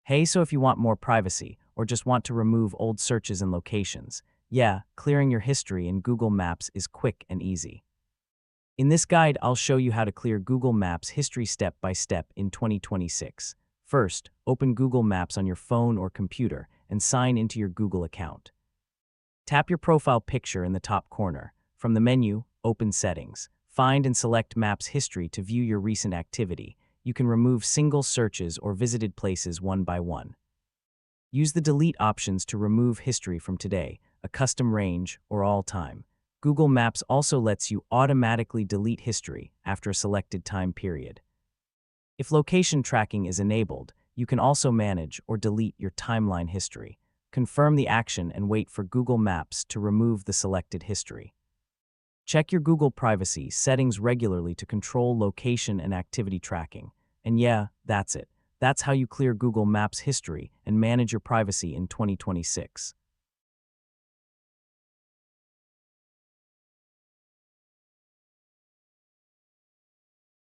Hey, so if you want more privacy or just want to remove old searches and locations, yeah, clearing your history in Google Maps is quick and easy. In this guide, I'll show you how to clear Google Maps history step by step in 2026. First, open Google Maps on your phone or computer and sign into your Google account. Tap your profile picture in the top corner. From the menu, open Settings. Find and select Maps History to view your recent activity. You can remove single searches or visited places one by one. Use the delete options to remove history from today, a custom range, or all time. Google Maps also lets you automatically delete history after a selected time period. If location tracking is enabled, you can also manage or delete your timeline history. Confirm the action and wait for Google Maps to remove the selected history. Check your Google privacy settings regularly to control location and activity tracking. And yeah, that's it. That's how you clear Google Maps history and manage your privacy in 2026.